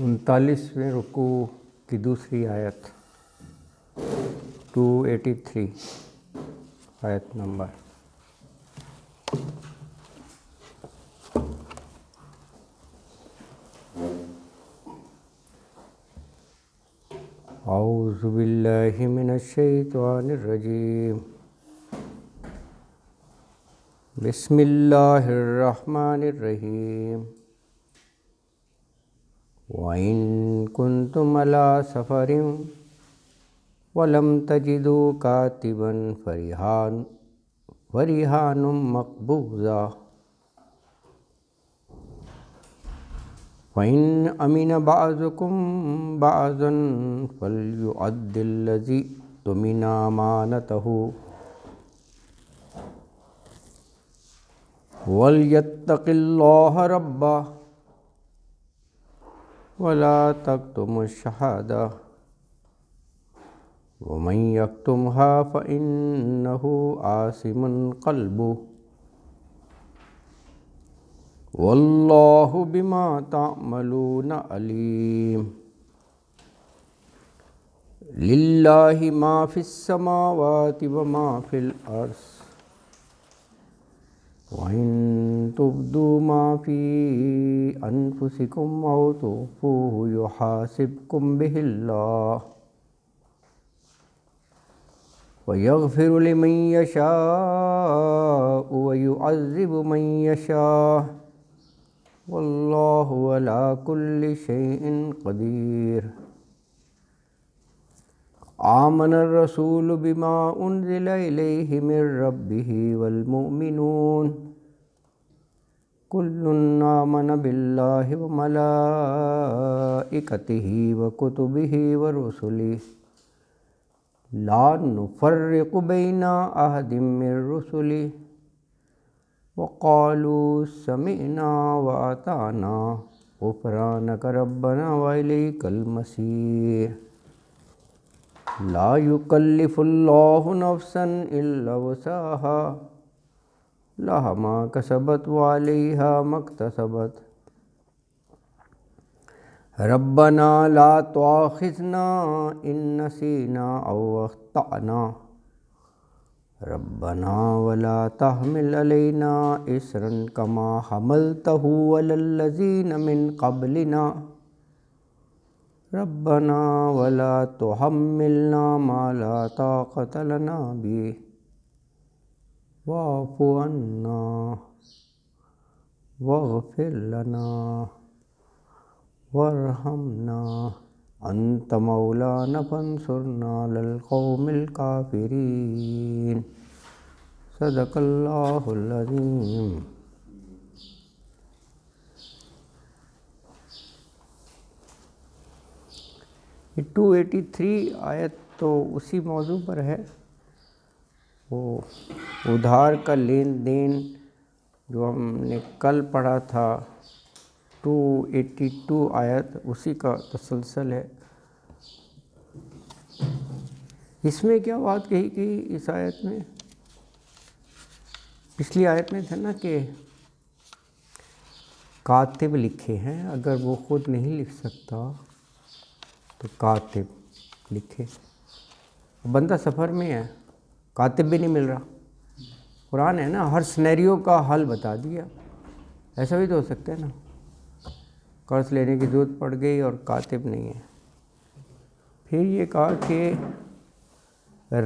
39ویں رکوع کی دوسری آیت 283 آیت نمبر۔ اعوذ باللہ من الشیطان الرجیم، بسم اللہ الرحمن الرحیم۔ وَإِن كُنتُمْ عَلَىٰ سَفَرٍ وَلَمْ تَجِدُوا كَاتِبًا فَرِهَانٌ مَّقْبُوضَةٌ وَإِنْ أَمِنَ بَعْضُكُمْ بَعْضًا فَلْيُؤَدِّ الَّذِي اؤْتُمِنَ أَمَانَتَهُ وَلْيَتَّقِ اللَّهَ رَبَّهُ وَلَا تَكْتُمُوا الشَّهَادَةَ وَمَن يَكْتُمْهَا فَإِنَّهُ آثِمٌ قَلْبُهُ وَاللَّهُ بِمَا تَعْمَلُونَ عَلِيمٌ۔ لِلَّهِ مَا فِي السَّمَاوَاتِ وَمَا فِي الْأَرْضِ وَإِن تُبْدُوا مَا فِي أَنفُسِكُمْ أَوْ تُخْفُوهُ يُحَاسِبْكُم بِهِ اللَّهُ وَيَغْفِرُ لِمَن يَشَاءُ وَيُعَذِّبُ مَن يَشَاءُ وَاللَّهُ عَلَىٰ كُلِّ شَيْءٍ قَدِيرٌ۔ آمَنَ الرَّسُولُ بِمَا أُنزِلَ إِلَيْهِ مِن رَّبِّهِ وَالْمُؤْمِنُونَ كُلٌّ آمَنَ بِاللَّهِ وَمَلَائِكَتِهِ وَكُتُبِهِ وَرُسُلِهِ لَا نُفَرِّقُ بَيْنَ أَحَدٍ مِّن رُّسُلِهِ وَقَالُوا سَمِعْنَا وَأَطَعْنَا غُفْرَانَكَ رَبَّنَا وَإِلَيْكَ الْمَصِيرُ۔ لا يكلف الله نفسا إلا وسعها لها ما كسبت وعليها ما اكتسبت ربنا لا تؤاخذنا إن نسينا أو أخطأنا ربنا ولا تحمل علينا إصرا كما حملته على الذين من قبلنا ربنا ولا تحملنا ما لا طاقة لنا به واعف عنا واغفر لنا وارحمنا أنت مولانا فانصرنا على القوم الكافرين۔ صدق اللہ العظیم۔ یہ 283 آیت تو اسی موضوع پر ہے، وہ ادھار کا لین دین جو ہم نے کل پڑھا تھا 282 آیت، اسی کا تسلسل ہے۔ اس میں کیا بات کہی گئی اس آیت میں؟ پچھلی آیت میں تھا نا کہ کاتب لکھے ہیں، اگر وہ خود نہیں لکھ سکتا تو کاتب لکھے۔ بندہ سفر میں ہے، کاتب بھی نہیں مل رہا، قرآن ہے نا، ہر سینیریو کا حل بتا دیا۔ ایسا بھی تو ہو سکتا ہے نا، قرض لینے کی ضرورت پڑ گئی اور کاتب نہیں ہے۔ پھر یہ کہا کہ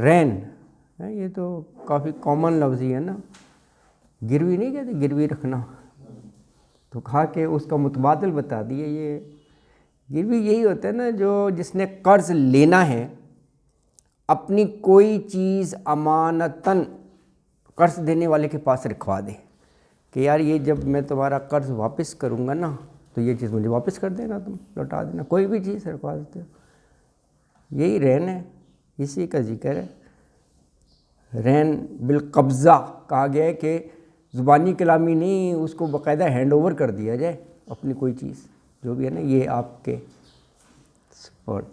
رین، یہ تو کافی کامن لفظ ہی ہے نا، گروی نہیں کہتے، گروی رکھنا، تو کہا کہ اس کا متبادل بتا دیا۔ یہ گروی یہی ہوتا ہے نا، جو جس نے قرض لینا ہے اپنی کوئی چیز امانتاً قرض دینے والے کے پاس رکھوا دے کہ یار یہ جب میں تمہارا قرض واپس کروں گا نا تو یہ چیز مجھے واپس کر دینا، تم لوٹا دینا، کوئی بھی چیز رکھوا دیتے ہو۔ یہی رہن ہے، اسی کا ذکر ہے۔ رہن بالقبضہ کہا گیا ہے کہ زبانی کلامی نہیں، اس کو باقاعدہ ہینڈ اوور کر دیا جائے اپنی کوئی چیز جو بھی ہے نا، یہ آپ کے سپرد۔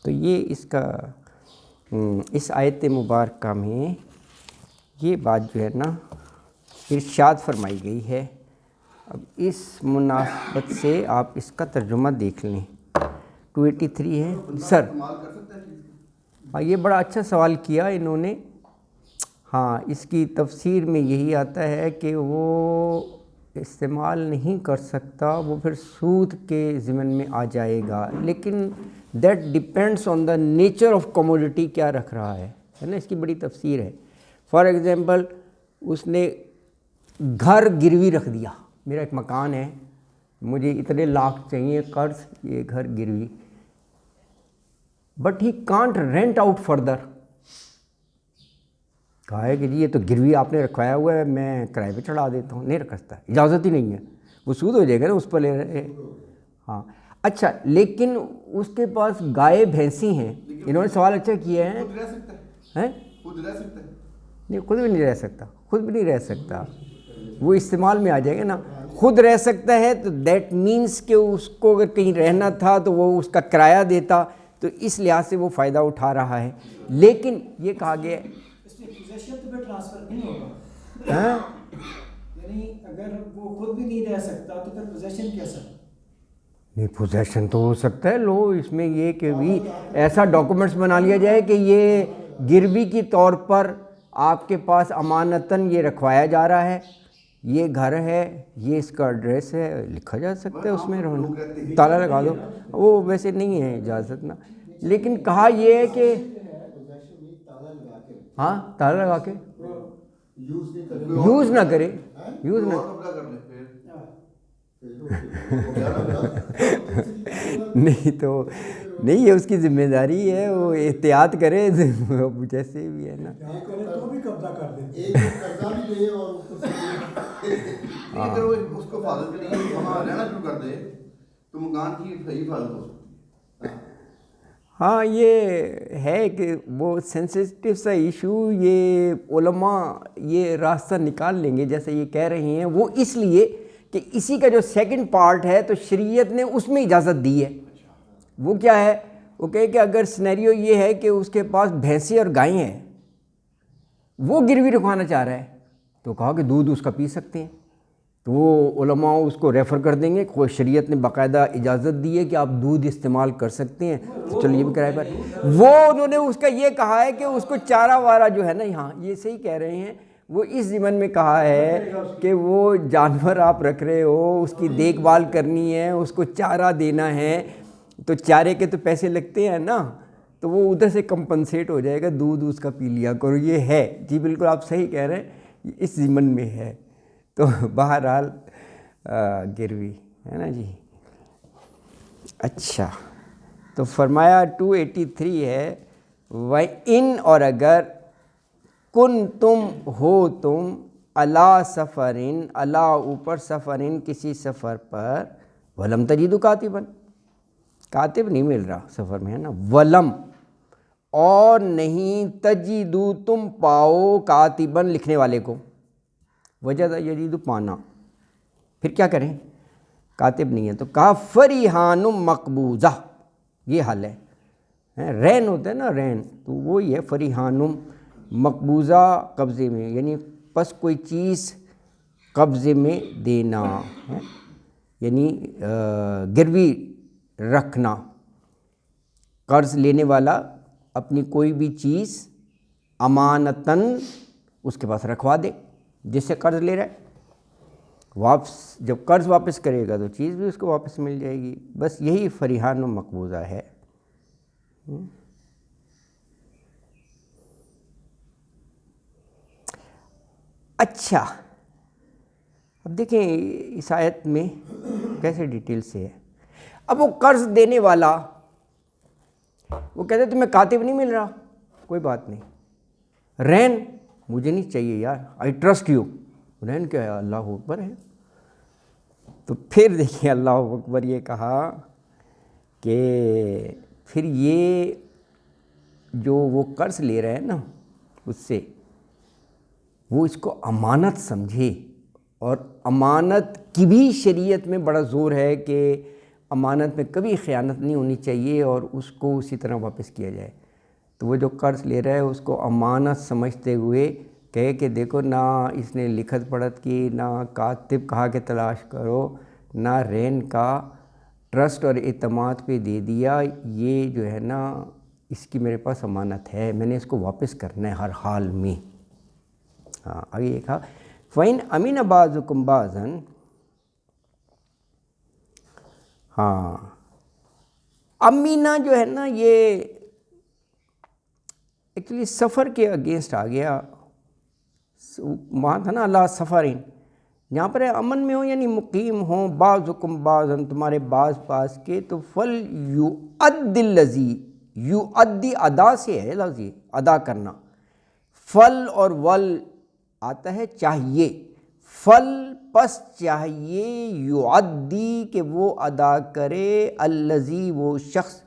تو یہ اس آیت مبارکہ میں یہ بات جو ہے نا ارشاد فرمائی گئی ہے اب اس مناسبت سے آپ اس کا ترجمہ دیکھ لیں. 283 ہے سر. ہاں یہ بڑا اچھا سوال کیا انہوں نے. ہاں اس کی تفسیر میں یہی آتا ہے کہ وہ استعمال نہیں کر سکتا, وہ پھر سود کے ضمن میں آ جائے گا. لیکن that depends on the nature of commodity, کیا رکھ رہا ہے نا, اس کی بڑی تفسیر ہے. فار ایگزامپل اس نے گھر گروی رکھ دیا, میرا ایک مکان ہے, مجھے اتنے لاکھ چاہیے قرض, یہ گھر گروی, but he can't rent out further. کہا ہے کہ جی یہ تو گروی آپ نے رکھوایا ہوا ہے, میں کرائے پہ چڑھا دیتا ہوں. نہیں رکھ سکتا, اجازت ہی نہیں ہے, وہ سود ہو جائے گا نا اس پر لے رہے. ہاں اچھا, لیکن اس کے پاس گائے بھینسی ہیں. انہوں نے سوال اچھا کیا ہے, نہیں خود بھی نہیں رہ سکتا, خود بھی نہیں رہ سکتا, وہ استعمال میں آ جائے گا نا. خود رہ سکتا ہے تو دیٹ مینس کہ اس کو اگر کہیں رہنا تھا تو وہ اس کا کرایہ دیتا, تو اس لحاظ سے وہ فائدہ اٹھا رہا ہے. لیکن یہ کہا گیا پوزیشن تو ٹرانسفر نہیں ہوگا, یعنی اگر وہ خود بھی نہیں رہ سکتا تو پھر پوزیشن کیسا؟ نہیں پوزیشن تو ہو سکتا ہے. لو اس میں یہ کہ بھی ایسا ڈاکومنٹس بنا لیا جائے کہ یہ گروی کی طور پر آپ کے پاس امانتاً یہ رکھوایا جا رہا ہے, یہ گھر ہے, یہ اس کا ایڈریس ہے, لکھا جا سکتا ہے اس میں رہنا, تالا لگا دو. وہ ویسے نہیں ہے اجازت نا, لیکن کہا یہ ہے کہ ہاں تالا لگا کے یوز نہ کرے, یوز نہ نہیں تو نہیں, یہ اس کی ذمہ داری ہے, وہ احتیاط کرے جیسے بھی ہے نا. تو بھی قبضہ کر دیں, اگر وہ اس کو حفاظت کے لیے وہاں رہنا شروع کر دے تو مکان کی صحیح حفاظت ہو سکتی ہے. ہاں یہ ہے کہ وہ سینسیٹیو سا ایشو, یہ علماء یہ راستہ نکال لیں گے جیسے یہ کہہ رہے ہیں. وہ اس لیے کہ اسی کا جو سیکنڈ پارٹ ہے تو شریعت نے اس میں اجازت دی ہے. وہ کیا ہے, وہ کہے کہ اگر سینیریو یہ ہے کہ اس کے پاس بھینسیں اور گائیں ہیں, وہ گروی رکھوانا چاہ رہا ہے, تو کہا کہ دودھ اس کا پی سکتے ہیں. تو وہ علماء اس کو ریفر کر دیں گے, کوئی شریعت نے باقاعدہ اجازت دی ہے کہ آپ دودھ استعمال کر سکتے ہیں, تو چلیے بھی کرائے پر. وہ انہوں نے اس کا یہ کہا ہے کہ اس کو چارہ وارہ جو ہے نا, یہاں یہ صحیح کہہ رہے ہیں, وہ اس ضمن میں کہا ہے کہ وہ جانور آپ رکھ رہے ہو, اس کی دیکھ بھال کرنی ہے, اس کو چارہ دینا ہے, تو چارے کے تو پیسے لگتے ہیں نا, تو وہ ادھر سے کمپنسیٹ ہو جائے گا, دودھ اس کا پی لیا کرو. یہ ہے جی بالکل آپ صحیح کہہ رہے ہیں, اس ضمن میں ہے. تو بہرحال گروی ہے نا جی. اچھا تو فرمایا 283 ہے, وَإِنْ اور اگر کن تم ہو تم علی سفرن, علی اوپر سفرن کسی سفر پر, ولم تجدوا کاتبا, کاتب نہیں مل رہا سفر میں ہے نا, ولم اور نہیں تجدوا تم پاؤ کاتبا لکھنے والے کو, وجد یجد پانا, پھر کیا کریں, کاتب نہیں ہے. تو کہا فریحان مقبوضہ, یہ حل ہے, رین ہوتا ہے نا رین, تو وہی ہے فریحان مقبوضہ قبضے میں, یعنی پس کوئی چیز قبضے میں دینا ہے, یعنی گروی رکھنا. قرض لینے والا اپنی کوئی بھی چیز امانتاً اس کے پاس رکھوا دے جس سے قرض لے رہا ہے, واپس جب قرض واپس کرے گا تو چیز بھی اس کو واپس مل جائے گی. بس یہی فریحان و مقبوضہ ہے. اچھا اب دیکھیں اس آیت میں کیسے ڈیٹیل سے ہے. اب وہ قرض دینے والا وہ کہتے ہیں تمہیں کاتب نہیں مل رہا, کوئی بات نہیں, رین مجھے نہیں چاہیے یار, آئی ٹرسٹ یو. رین کیا ہے, اللہ اکبر ہے. تو پھر دیکھیں اللہ اکبر یہ کہا کہ پھر یہ جو وہ قرض لے رہے ہیں نا اس سے, وہ اس کو امانت سمجھے. اور امانت کی بھی شریعت میں بڑا زور ہے کہ امانت میں کبھی خیانت نہیں ہونی چاہیے اور اس کو اسی طرح واپس کیا جائے. تو وہ جو قرض لے رہا ہے اس کو امانت سمجھتے ہوئے کہے کہ دیکھو نہ اس نے لکھت پڑھت کی، نہ کاتب کہا کہ تلاش کرو، نہ رین کا ٹرسٹ اور اعتماد پہ دے دیا، یہ جو ہے نا اس کی میرے پاس امانت ہے، میں نے اس کو واپس کرنا ہے ہر حال میں۔ ہاں آگے یہ کہا فَإِنْ أَمِنَ بَعْضُكُمْ بَعْضًا، ہاں امینہ جو ہے نا یہ ایکچولی سفر کے اگینسٹ آ گیا، وہاں تھا نا اللہ سفرین، یہاں پر امن میں ہو یعنی مقیم ہوں، بعضکم بعضاً تمہارے بعض پاس کے، تو فل یؤدی الذی، یؤدی ادا سے ہے لفظ، ادا کرنا، فل اور ول آتا ہے چاہیے، فل پس چاہیے، یؤدی کہ وہ ادا کرے، الذی وہ شخص،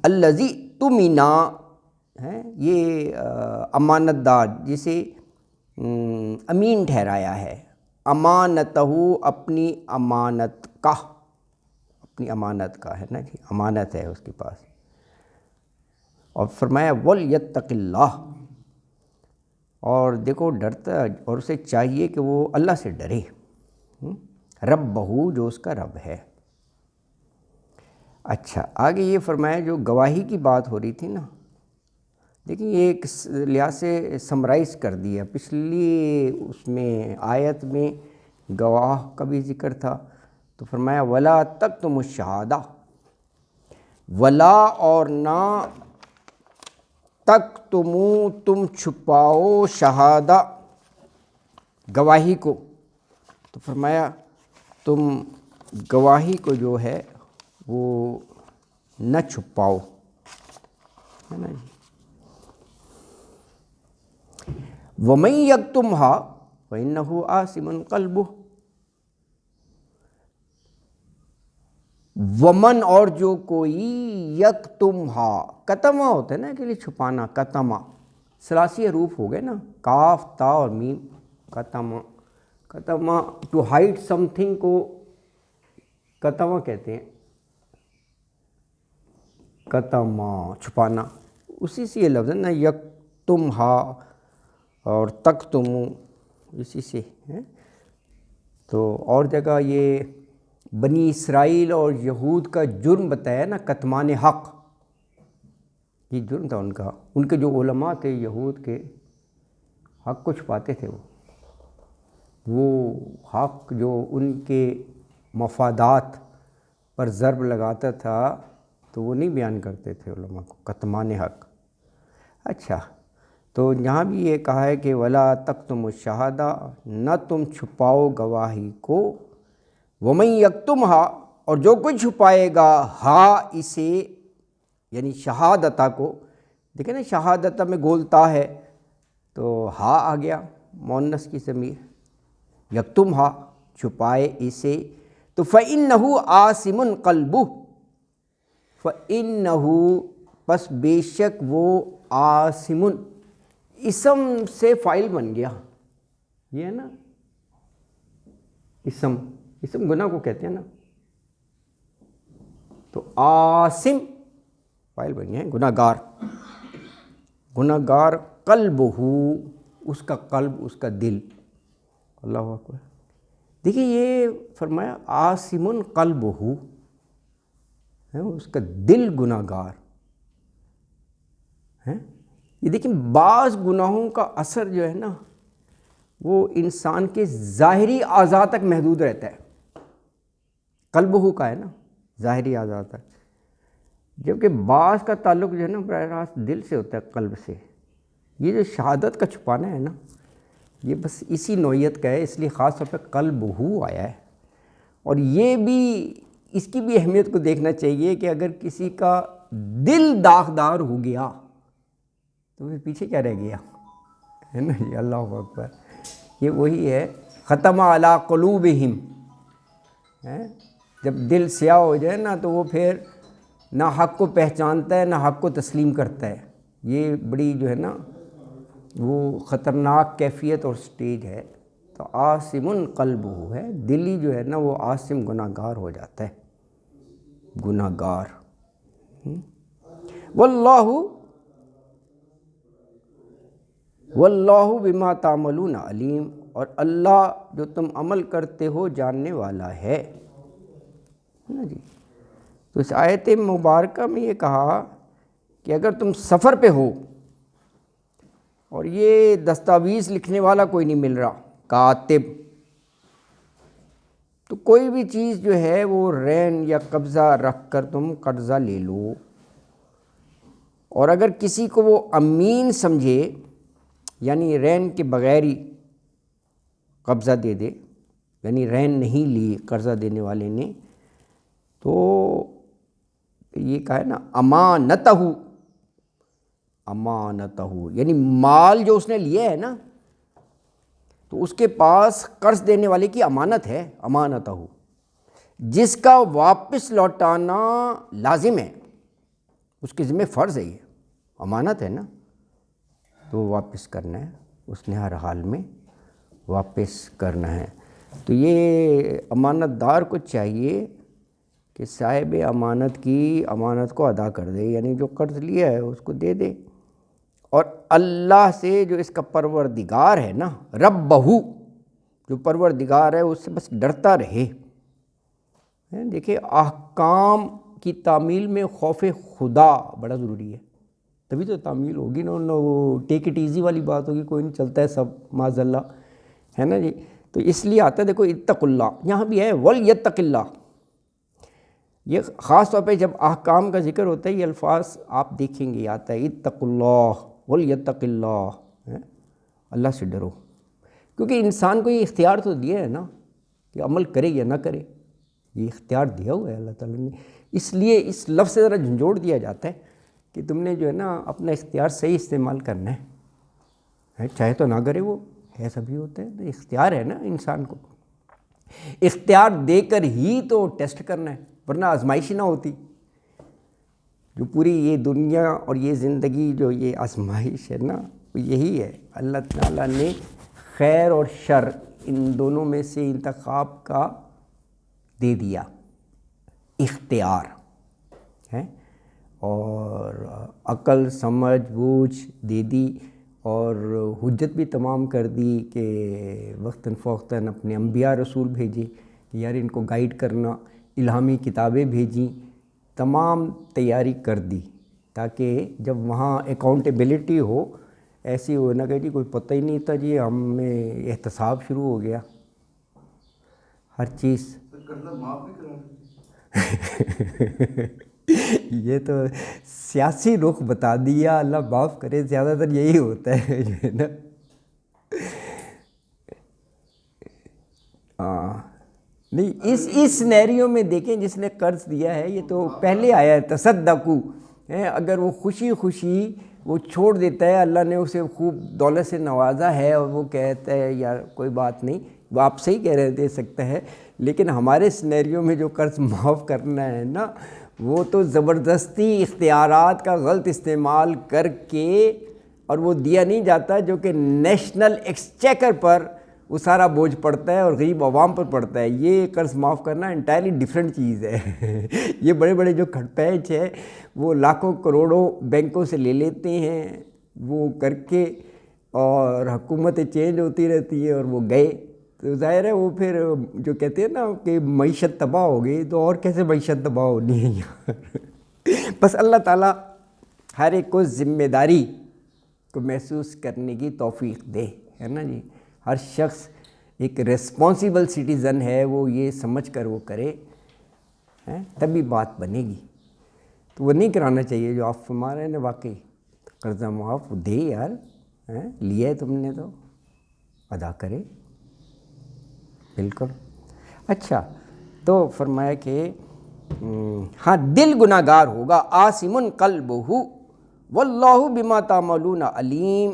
الذی تمنا ہے یہ امانت دار جسے امین ٹھہرایا ہے، امانتہ اپنی امانت کا، اپنی امانت کا ہے نا جی، امانت ہے اس کے پاس، اور فرمایا وَلْيَتَّقِ اللَّهَ، اور دیکھو ڈرتا، اور اسے چاہیے کہ وہ اللہ سے ڈرے، ربہ جو اس کا رب ہے۔ اچھا آگے یہ فرمایا جو گواہی کی بات ہو رہی تھی نا، لیکن یہ ایک لحاظ سے سمرائز کر دیا، پچھلی اس میں آیت میں گواہ کا بھی ذکر تھا، تو فرمایا وَلَا تَكْتُمُوا الشَّهَادَةَ، ولا اور نہ تَكْتُمُوا تم چھپاؤ، شہادہ گواہی کو، تو فرمایا تم گواہی کو جو ہے وہ نہ چھپاؤ، ہے نا جی۔ وَمَن يَكْتُمْهَا فَإِنَّهُ آثِمٌ قَلْبُهُ، ومن اور جو کوئی، یکتمہا، کتمہ ہوتا ہے نا کہ لیے چھپانا، کتمہ ثلاثی حروف ہو گئے نا، کاف تا اور میم، کتمہ، کتمہ ٹو ہائڈ سم تھنگ کو کتمہ کہتے ہیں، کتمہ چھپانا، اسی سے یہ لفظ ہے نا، یکتمہا اور تکتمو اسی سے ہے۔ تو اور جگہ یہ بنی اسرائیل اور یہود کا جرم بتایا نا، کتمان حق، یہ جرم تھا ان کے جو علماء تھے یہود کے، حق کو چھپاتے تھے، وہ حق جو ان کے مفادات پر ضرب لگاتا تھا تو وہ نہیں بیان کرتے تھے علماء کو، کتمان حق۔ اچھا تو یہاں بھی یہ کہا ہے کہ ولا تکتموا الشہادہ، نہ تم چھپاؤ گواہی کو، ومن یکتمھا اور جو کوئی چھپائے گا، ہا اسے یعنی شہادتہ کو، دیکھیں نا شہادتہ میں گولتا ہے تو ہا آ گیا مؤنث کی ضمیر، یکتمھا چھپائے اسے، تو فإنہ آثم قلبہ، فإنہ پس بے شک وہ، آثم اسم سے فاعل بن گیا، یہ ہے نا اسم گناہ کو کہتے ہیں نا، تو آثم فاعل بن گیا، گناہ گار، گناہ گار، قلبہ اس کا قلب، اس کا دل، اللہ اکبر۔ دیکھیے یہ فرمایا آثم قلبہ، اس کا دل گناہ گار ہے۔ یہ دیکھیں بعض گناہوں کا اثر جو ہے نا وہ انسان کے ظاہری اعضاء تک محدود رہتا ہے، قلبہ کا ہے نا ظاہری اعضاء تک، جبکہ بعض کا تعلق جو ہے نا براہ راست دل سے ہوتا ہے، قلب سے۔ یہ جو شہادت کا چھپانا ہے نا یہ بس اسی نوعیت کا ہے، اس لیے خاص طور پہ قلبہ آیا ہے، اور یہ بھی اس کی بھی اہمیت کو دیکھنا چاہیے کہ اگر کسی کا دل داغدار ہو گیا تو پھر پیچھے کیا رہ گیا، ہے نا جی، اللہ اکبر۔ یہ وہی ہے ختم علی قلوبہم، جب دل سیاہ ہو جائے نا تو وہ پھر نہ حق کو پہچانتا ہے نہ حق کو تسلیم کرتا ہے، یہ بڑی جو ہے نا وہ خطرناک کیفیت اور سٹیج ہے۔ تو آثم قلبہ ہے، دلی جو ہے نا وہ آثم گناہ گار ہو جاتا ہے، گناہ گار۔ واللہ واللہ بما تعملون علیم، اور اللہ جو تم عمل کرتے ہو جاننے والا ہے نا جی۔ تو اس آیت مبارکہ میں یہ کہا کہ اگر تم سفر پہ ہو اور یہ دستاویز لکھنے والا کوئی نہیں مل رہا، کاتب، تو کوئی بھی چیز جو ہے وہ رہن یا قبضہ رکھ کر تم قرضہ لے لو، اور اگر کسی کو وہ امین سمجھے یعنی رہن کے بغیر ہی قبضہ دے دے، یعنی رہن نہیں لی قرضہ دینے والے نے، تو یہ کہا ہے نا امانتہ، امانتہ یعنی مال جو اس نے لیا ہے نا، تو اس کے پاس قرض دینے والے کی امانت ہے، امانتہ، جس کا واپس لوٹانا لازم ہے، اس کے ذمہ فرض ہے، یہ امانت ہے نا، تو واپس کرنا ہے، اس نے ہر حال میں واپس کرنا ہے۔ تو یہ امانت دار کو چاہیے کہ صاحب امانت کی امانت کو ادا کر دے، یعنی جو قرض لیا ہے اس کو دے دے، اور اللہ سے جو اس کا پروردگار ہے نا، ربہ، جو پروردگار ہے اس سے بس ڈرتا رہے۔ دیکھیں احکام کی تعمیل میں خوف خدا بڑا ضروری ہے، تبھی تو تعمیل ہوگی نا، وہ ٹیک اٹ ایزی والی بات ہوگی، کوئی نہیں چلتا ہے سب معاذ اللہ، ہے نا جی۔ تو اس لیے آتا ہے دیکھو اتق اللہ، یہاں بھی ہے ولیتق اللہ، یہ خاص طور پہ جب احکام کا ذکر ہوتا ہے یہ الفاظ آپ دیکھیں گے آتا ہے اتق اللہ ولیتق اللہ، اللہ سے ڈرو، کیونکہ انسان کو یہ اختیار تو دیا ہے نا کہ عمل کرے یا نہ کرے، یہ اختیار دیا ہوا ہے اللہ تعالیٰ نے، اس لیے اس لفظ سے ذرا جھنجھوڑ دیا جاتا ہے کہ تم نے جو ہے نا اپنا اختیار صحیح استعمال کرنا ہے، چاہے تو نہ کرے، وہ ایسا بھی ہوتا ہے، تو اختیار ہے نا انسان کو، اختیار دے کر ہی تو ٹیسٹ کرنا ہے، ورنہ آزمائش نہ ہوتی۔ جو پوری یہ دنیا اور یہ زندگی جو یہ آزمائش ہے نا، وہ یہی ہے، اللہ تعالیٰ نے خیر اور شر ان دونوں میں سے انتخاب کا دے دیا اختیار ہے، اور عقل سمجھ بوجھ دے دی، اور حجت بھی تمام کر دی کہ وقتاً فوقتاً اپنے انبیاء رسول بھیجے کہ یار ان کو گائیڈ کرنا، الہامی کتابیں بھیجیں، تمام تیاری کر دی تاکہ جب وہاں اکاؤنٹیبلٹی ہو، ایسی ہو نہ کہ جی کوئی پتہ ہی نہیں تھا جی ہمیں احتساب شروع ہو گیا ہر چیز۔ قرضہ معاف بھی کرا یہ تو سیاسی رخ بتا دیا، اللہ معاف کرے، زیادہ تر یہی ہوتا ہے جو ہے نا۔ نہیں اس سینیریو میں دیکھیں جس نے قرض دیا ہے، یہ تو پہلے آیا ہے تصدقو، اگر وہ خوشی خوشی وہ چھوڑ دیتا ہے، اللہ نے اسے خوب دولت سے نوازا ہے اور وہ کہتا ہے یار کوئی بات نہیں، وہ آپ صحیح کہہ رہے دے سکتا ہے، لیکن ہمارے سینیریو میں جو قرض معاف کرنا ہے نا، وہ تو زبردستی اختیارات کا غلط استعمال کر کے، اور وہ دیا نہیں جاتا جو کہ نیشنل ایکسچیکر پر وہ سارا بوجھ پڑتا ہے اور غریب عوام پر پڑتا ہے۔ یہ قرض معاف کرنا انٹائرلی ڈیفرنٹ چیز ہے۔ یہ بڑے بڑے جو کھٹ پینچ ہے وہ لاکھوں کروڑوں بینکوں سے لے لیتے ہیں وہ کر کے، اور حکومتیں چینج ہوتی رہتی ہے اور وہ گئے، تو ظاہر ہے وہ پھر جو کہتے ہیں نا کہ معیشت تباہ ہو گئی، تو اور کیسے معیشت تباہ ہونی ہے یار۔ بس اللہ تعالیٰ ہر ایک کو ذمہ داری کو محسوس کرنے کی توفیق دے، ہے نا جی۔ ہر شخص ایک ریسپانسیبل سٹیزن ہے، وہ یہ سمجھ کر وہ کرے، تبھی بات بنے گی۔ تو وہ نہیں کرانا چاہیے جو آپ فرما رہے ہیں نا، واقعی قرضہ معاف دے یار، لیا ہے تم نے تو ادا کرے، بالکل۔ اچھا، تو فرمایا کہ ہاں دل گناہ گار ہوگا، آثم قلبہ واللہ بما تعملون علیم،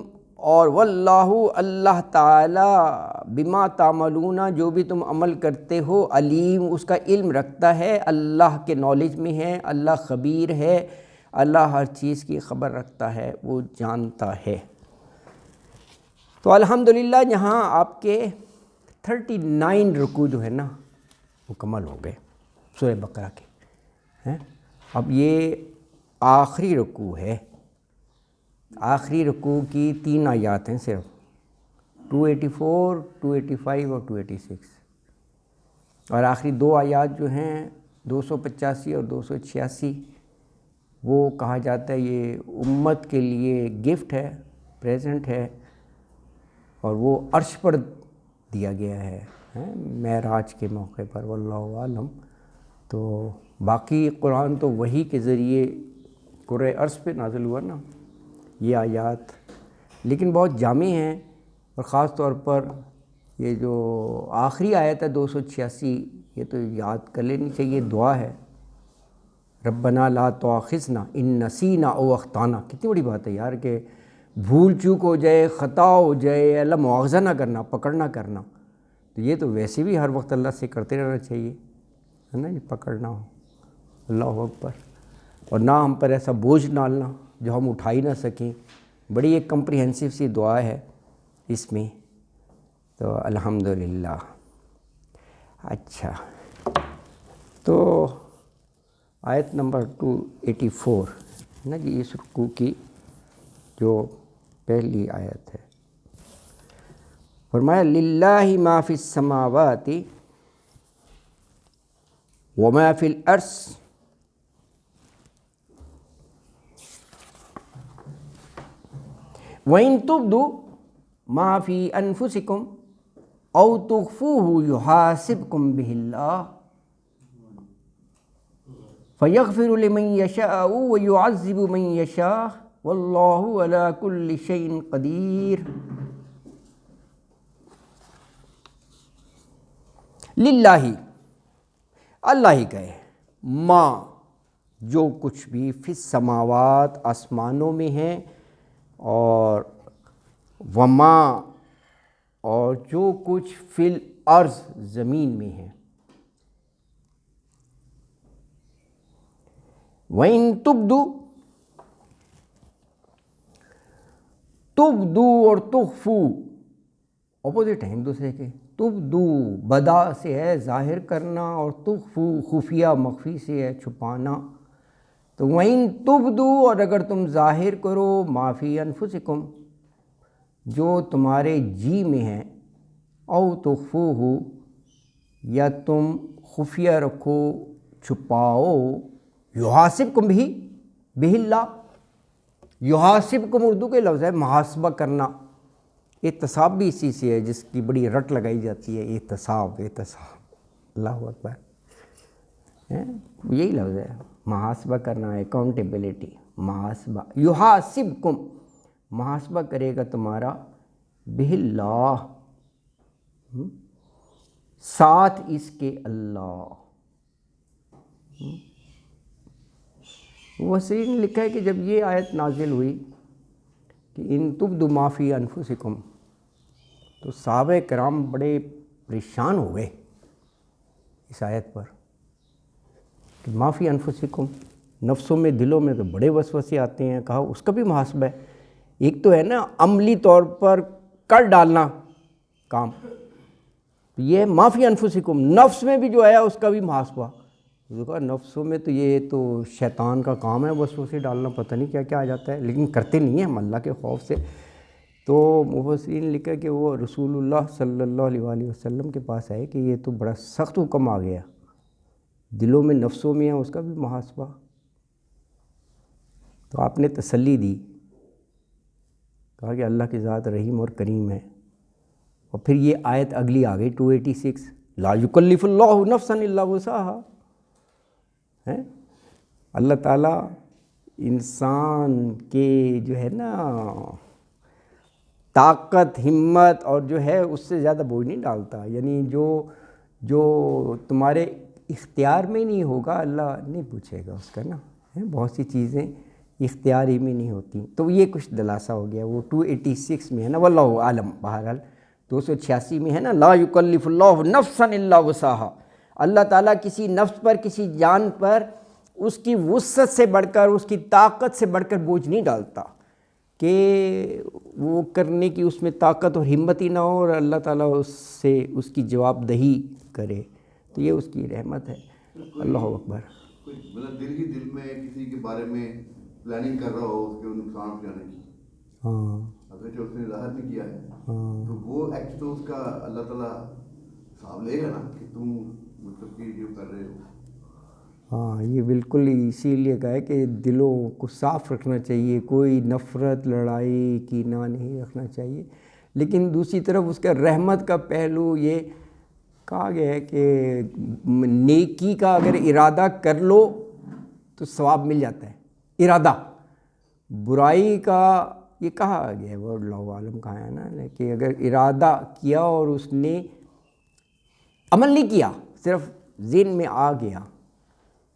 اور واللہ اللہ تعالی بما تعملون جو بھی تم عمل کرتے ہو، علیم اس کا علم رکھتا ہے، اللہ کے نالج میں ہے، اللہ خبیر ہے، اللہ ہر چیز کی خبر رکھتا ہے، وہ جانتا ہے۔ تو الحمدللہ یہاں آپ کے 39 رکوع جو ہے نا مکمل ہو گئے سورہ بقرہ کے۔ اب یہ آخری رکوع ہے، آخری رکوع کی 3 آیات ہیں صرف، 284، 285 اور 286، اور آخری 2 آیات جو ہیں 285 اور 286 وہ کہا جاتا ہے یہ امت کے لیے گفٹ ہے، پریزنٹ ہے، اور وہ عرش پر دیا گیا ہے معراج کے موقع پر، واللہ عالم۔ تو باقی قرآن تو وحی کے ذریعے کرۂ ارض پہ نازل ہوا نا یہ آیات، لیکن بہت جامع ہیں، اور خاص طور پر یہ جو آخری آیت ہے 286 یہ تو یاد کر لینی چاہیے، دعا ہے، ربنا لا تؤاخذنا ان نسینا او اخطانا۔ کتنی بڑی بات ہے یار کہ بھول چوک ہو جائے، خطا ہو جائے، اللہ مواخذہ نہ کرنا، پکڑ نہ کرنا، تو یہ تو ویسے بھی ہر وقت اللہ سے کرتے رہنا چاہیے، ہے نا، یہ پکڑنا ہو، اللہ اکبر، اور نہ ہم پر ایسا بوجھ ڈالنا جو ہم اٹھا ہی نہ سکیں۔ بڑی ایک کمپریہنسو سی دعا ہے اس میں، تو الحمدللہ۔ اچھا، تو آیت نمبر 284 نا جی، اس رکوع کی جو پہلی آیت ہے، فرمایا للہ ما فی السماوات وما فی الارض وَإِن تُبْدُوا مَا فِي أَنفُسِكُمْ أَوْ تُخْفُوهُ يُحَاسِبْكُم بِهِ اللَّهُ فَيَغْفِرُ لِمَن يَشَاءُ وَيُعَذِّبُ مَن يَشَاءُ وَاللَّهُ عَلَى كُلِّ شَيْءٍ قَدِيرٌ۔ للہ، اللہ ہی کا ہے، ما جو کچھ بھی فی السماوات آسمانوں میں ہیں، اور وما اور جو کچھ فی الارض زمین میں ہے، وَإِن تُبْدُوا، تبدو اور تخفو اپوزٹ ہیں ایک دوسرے کے، تبدو بدا سے ہے ظاہر کرنا، اور تخفو خفیہ مخفی سے ہے چھپانا۔ تو وَإِن تُبْدُوا، اور اگر تم ظاہر کرو، ما فی انفسکم جو تمہارے جی میں ہے، او تخفوہ یا تم خفیہ رکھو، چھپاؤ، یحاسبکم بہ اللہ، یحاسبکم اردو کے لفظ ہے محاسبہ کرنا، احتساب بھی اسی سے ہے جس کی بڑی رٹ لگائی جاتی ہے، احتساب، اللہ اکبر، یہی لفظ ہے، محاسبہ کرنا، اکاؤنٹیبلٹی، محاسبہ، یحاسبکم محاسبہ کرے گا تمہارا، بہ اللہ ساتھ اس کے اللہ۔ وسیع نے لکھا ہے کہ جب یہ آیت نازل ہوئی کہ ان تبدوا ما فی انفسکم، تو صحابہ کرام بڑے پریشان ہو گئے اس آیت پر کہ ما فی انفسکم، نفسوں میں دلوں میں تو بڑے وسوسے آتے ہیں، کہا اس کا بھی محاسبہ ہے، ایک تو ہے نا عملی طور پر کر ڈالنا کام، تو یہ ما فی انفسکم، نفس میں بھی جو آیا اس کا بھی محاسبہ، کہا نفسوں میں تو یہ تو شیطان کا کام ہے وسوسے ڈالنا، پتہ نہیں کیا کیا آ جاتا ہے، لیکن کرتے نہیں ہیں ہم اللہ کے خوف سے۔ تو مفسرین نے لکھا کہ وہ رسول اللہ صلی اللہ علیہ وآلہ وسلم کے پاس آئے کہ یہ تو بڑا سخت حکم آ گیا، دلوں میں نفسوں میں ہے اس کا بھی محاسبہ۔ تو آپ نے تسلی دی، کہا کہ اللہ کی ذات رحیم اور کریم ہے، اور پھر یہ آیت اگلی آ گئی 286، لا یکلف اللہ نفسا الا وسعہا، اللہ تعالیٰ انسان کے جو ہے نا طاقت، ہمت اور جو ہے اس سے زیادہ بوجھ نہیں ڈالتا، یعنی جو تمہارے اختیار میں نہیں ہوگا اللہ نہیں پوچھے گا اس کا نا، بہت سی چیزیں اختیاری میں نہیں ہوتی، تو یہ کچھ دلاسا ہو گیا، وہ 286 میں ہے نا، واللہ عالم، بہرحال 286 میں ہے نا، لا یکلف اللہ نفسا الا وسعہا، اللہ تعالیٰ کسی نفس پر، کسی جان پر اس کی وسعت سے بڑھ کر، اس کی طاقت سے بڑھ کر بوجھ نہیں ڈالتا کہ وہ کرنے کی اس میں طاقت اور ہمت ہی نہ ہو، اور اللہ تعالیٰ اس سے اس کی جواب دہی کرے، تو یہ اس کی رحمت ہے، اللہ اکبر۔ مطلب دل ہی دل میں کسی کے بارے میں پلاننگ کر رہا ہو اس کے نقصان پہنچانے کی، ہاں اگر جو اس نے ظاہر نہیں کیا ہے ہاں تو وہ ایکٹ تو اس کا اللہ تعالیٰ حساب لے گا نا کہ تم مطلب کہ جو کر رہے ہو. ہاں یہ بالکل اسی لیے کہا ہے کہ دلوں کو صاف رکھنا چاہیے، کوئی نفرت لڑائی کینہ نہیں رکھنا چاہیے. لیکن دوسری طرف اس کا رحمت کا پہلو یہ کہا گیا ہے کہ نیکی کا اگر ارادہ کر لو تو ثواب مل جاتا ہے، ارادہ. برائی کا یہ کہا گیا ہے، وہ اللہ عالم کہا ہے نا کہ اگر ارادہ کیا اور اس نے عمل نہیں کیا، صرف ذہن میں آ گیا،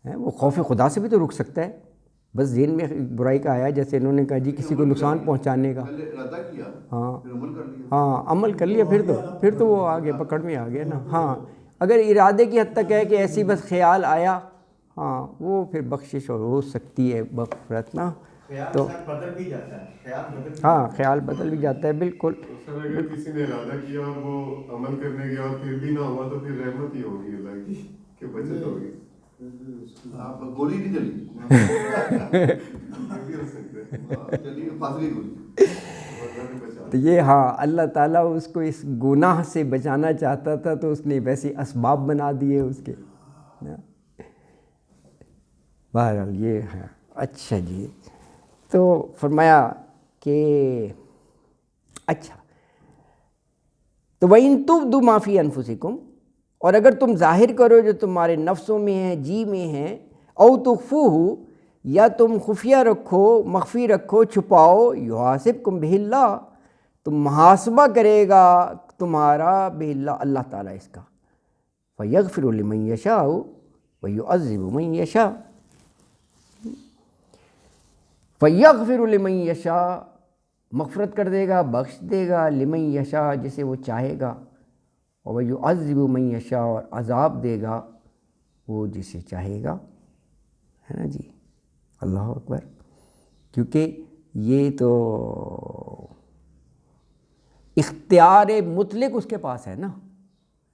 وہ خوف خدا سے بھی تو رک سکتا ہے، بس ذہن میں برائی کا آیا، جیسے انہوں نے کہا جی کسی کو نقصان پہنچانے کا. پہلے ارادہ کیا ہاں پھر عمل کر لیا. ہاں عمل کر لیا، پھر تو وہ آگے پکڑ میں آ گیا نا. ہاں اگر ارادے کی حد تک ہے کہ ایسی بس خیال آیا، ہاں وہ پھر بخشش ہو سکتی ہے، مغفرت نا. تو بدل بھی جاتا ہے، خیال بدل بھی ہاں خیال بدل بھی جاتا ہے، بالکل. اگر کسی نے ارادہ کیا اور وہ عمل کرنے گیا اور پھر بھی نہ ہوا تو پھر رحمت ہی ہوگی اللہ کی کہ بچت ہوگی. آپ گولی نہیں چلی یہ بھی ہو سکتا ہے. چلی پھنس گئی گولی. اللہ نے بچا تو یہ ہاں اللہ تعالیٰ اس کو اس گناہ سے بچانا چاہتا تھا تو اس نے ویسے اسباب بنا دیے اس کے. بہرحال یہ ہے. اچھا جی، تو فرمایا کہ اچھا تو وَإِن تُبْدُوا مَا فِي أَنفُسِكُمْ، اور اگر تم ظاہر کرو جو تمہارے نفسوں میں ہیں، جی میں ہیں، او تخفوہ، یا تم خفیہ رکھو، مخفی رکھو، چھپاؤ، یحاسبکم بہ اللہ، تو محاسبہ کرے گا تمہارا بہ اللہ، اللہ تعالیٰ اس کا. فَيَغْفِرُ لِمَن يَشَاءُ وَيُعَذِّبُ مَن يَشَاءُ. فَيَغْفِرُ لِمَن يَشَاءُ، مغفرت کر دے گا، بخش دے گا، لمن یشاء، جسے وہ چاہے گا، اور یعذب من یشاء، اور عذاب دے گا وہ جسے چاہے گا. ہے نا جی، اللہ اکبر. کیونکہ یہ تو اختیار مطلق اس کے پاس ہے نا،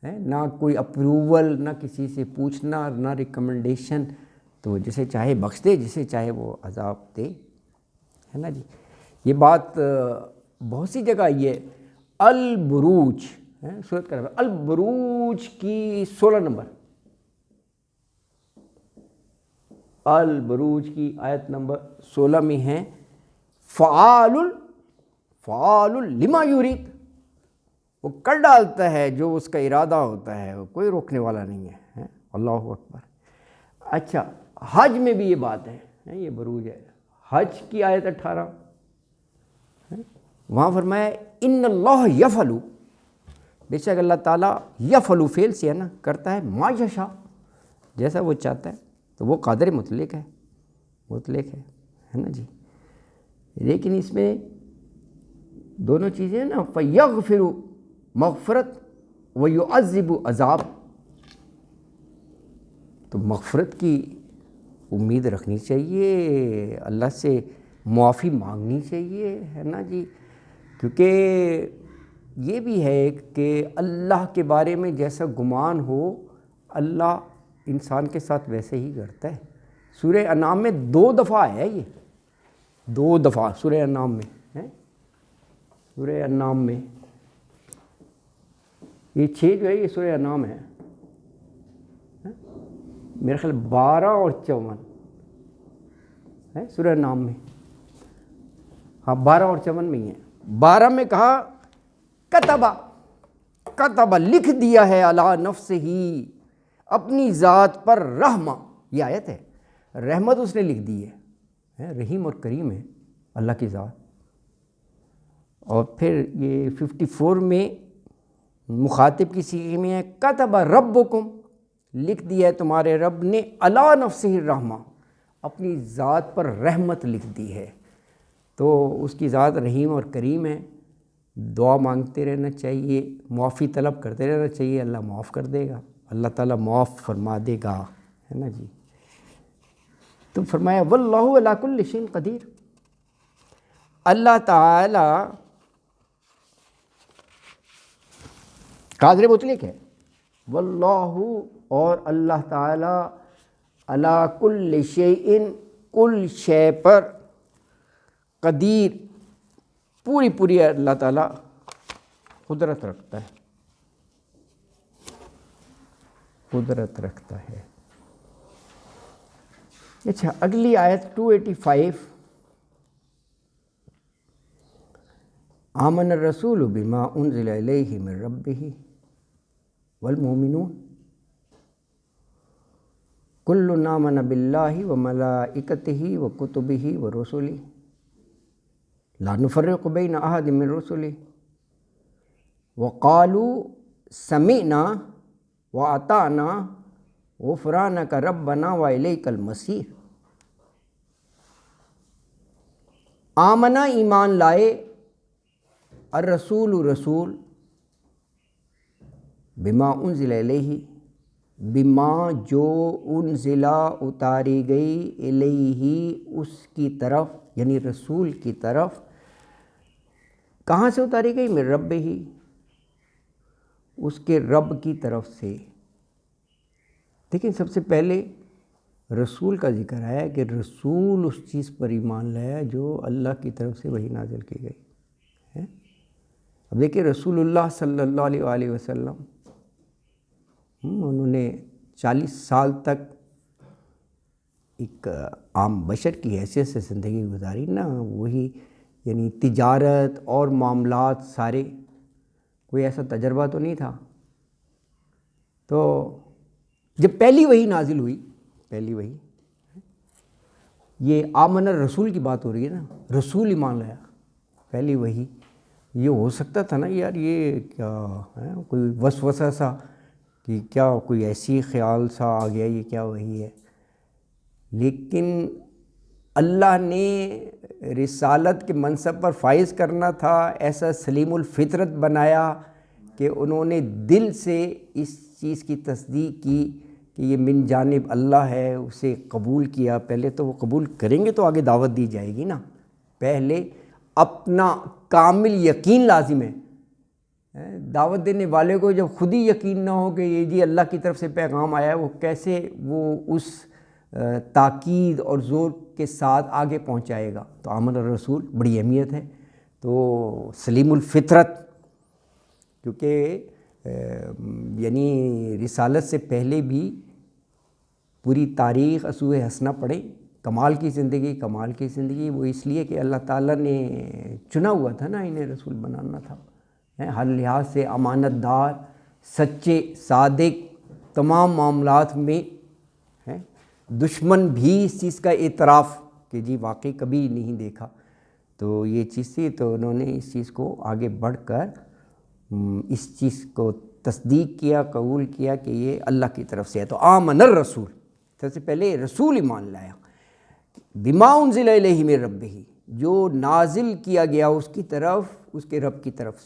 نہ کوئی اپروول، نہ کسی سے پوچھنا، نہ ریکمنڈیشن. تو جسے چاہے بخش دے، جسے چاہے وہ عذاب دے. ہے نا جی. یہ بات بہت سی جگہ آئی ہے. البروج سورت کا نمبر، البروج کی 16 نمبر، البروج کی آیت نمبر 16 میں ہے فعال لما یرید، وہ کر ڈالتا ہے جو اس کا ارادہ ہوتا ہے، کوئی روکنے والا نہیں ہے. اللہ اکبر. اچھا حج میں بھی یہ بات ہے، یہ بروج ہے. حج کی آیت 18، وہاں فرمایا ان اللہ یفعل، بے شک اللہ تعالیٰ یفعل فعل سے ہے نا، کرتا ہے ما یشاء، جیسا وہ چاہتا ہے. تو وہ قادر مطلق ہے نا جی. لیکن اس میں دونوں چیزیں نا، فیغفر مغفرت ویعذب عذاب. تو مغفرت کی امید رکھنی چاہیے، اللہ سے معافی مانگنی چاہیے. ہے نا جی. کیونکہ یہ بھی ہے کہ اللہ کے بارے میں جیسا گمان ہو، اللہ انسان کے ساتھ ویسے ہی کرتا ہے. سورہ انعام میں 2 دفعہ ہے، یہ 2 دفعہ سورہ انعام میں ہے. سورہ انعام میں یہ 6 جو ہے یہ سورہ انعام ہے، میرے خیال 12 اور 54 ہے سورہ انعام میں. ہاں 12 اور 54 میں ہی ہے. 12 میں کہا کتبہ لکھ دیا ہے، علی نفسہ، اپنی ذات پر، رحمہ، یہ آیت ہے، رحمت اس نے لکھ دی ہے. رحیم اور کریم ہے اللہ کی ذات. اور پھر یہ 54 میں مخاطب کی صیغے میں ہے کتب ربکم، لکھ دیا ہے تمہارے رب نے، علی نفسہ الرحمہ، اپنی ذات پر رحمت لکھ دی ہے. تو اس کی ذات رحیم اور کریم ہے. دعا مانگتے رہنا چاہیے، معافی طلب کرتے رہنا چاہیے، اللہ معاف کر دے گا، اللہ تعالیٰ معاف فرما دے گا. ہے نا جی. تو فرمایا واللہ علی کل شیء قدیر، اللہ تعالیٰ قادر مطلق ہے. واللہ، اور اللہ تعالیٰ، علی کل شیء، کل شے پر، قدیر، پوری پوری اللہ تعالیٰ قدرت رکھتا ہے، قدرت رکھتا ہے۔ اچھا، اگلی آیت 285، آمن الرسول بما انزل الیہ من ربہ والمؤمنون کل آمن باللہ وملائکتہ وکتبہ ورسلہ لا نفرق بین احد من رسلہ وقالوا سمعنا واطعنا غفرانک ربنا والیک المصیر۔ آمنا ایمان لائے، الرسول رسول، بما انزل الیہ، بما جو انزلا اتاری گئی، الیہ اس کی طرف، یعنی رسول کی طرف، کہاں سے اتاری گئی؟ من رب ہی، اس کے رب کی طرف سے۔ دیکھیں، سب سے پہلے رسول کا ذکر آیا کہ رسول اس چیز پر ایمان لایا جو اللہ کی طرف سے وحی نازل کی گئی ہے۔ اب دیکھیں، رسول اللہ صلی اللہ علیہ وآلہ وسلم انہوں نے 40 سال تک ایک عام بشر کی حیثیت سے زندگی گزاری نا، وہی یعنی تجارت اور معاملات سارے، کوئی ایسا تجربہ تو نہیں تھا۔ تو جب پہلی وحی نازل ہوئی، پہلی وحی، یہ آمن الرسول کی بات ہو رہی ہے نا، رسول ایمان لایا، پہلی وحی، یہ ہو سکتا تھا نا یار یہ کیا ہے، کوئی وسوسہ سا کہ کیا کوئی ایسی خیال سا آ گیا یہ کیا وحی ہے، لیکن اللہ نے رسالت کے منصب پر فائز کرنا تھا، ایسا سلیم الفطرت بنایا کہ انہوں نے دل سے اس چیز کی تصدیق کی کہ یہ من جانب اللہ ہے، اسے قبول کیا۔ پہلے تو وہ قبول کریں گے تو آگے دعوت دی جائے گی نا، پہلے اپنا کامل یقین لازم ہے۔ دعوت دینے والے کو جب خود ہی یقین نہ ہو کہ یہ جی اللہ کی طرف سے پیغام آیا ہے، وہ کیسے وہ اس تاکید اور زور کے ساتھ آگے پہنچائے گا؟ تو آمن الرسول بڑی اہمیت ہے۔ تو سلیم الفطرت، کیونکہ یعنی رسالت سے پہلے بھی پوری تاریخ اسوہ حسنہ پڑھیں، کمال کی زندگی، کمال کی زندگی، وہ اس لیے کہ اللہ تعالیٰ نے چنا ہوا تھا نا، انہیں رسول بنانا تھا، ہر لحاظ سے امانت دار، سچے، صادق، تمام معاملات میں ہیں۔ دشمن بھی اس چیز کا اعتراف کہ جی واقعی کبھی نہیں دیکھا، تو یہ چیز تھی، تو انہوں نے اس چیز کو آگے بڑھ کر اس چیز کو تصدیق کیا، قبول کیا کہ یہ اللہ کی طرف سے ہے۔ تو آمن الرسول، سب سے پہلے رسول ایمان لایا، بما انزل الیہ من ربہ، جو نازل کیا گیا اس کی طرف، اس کے رب کی طرف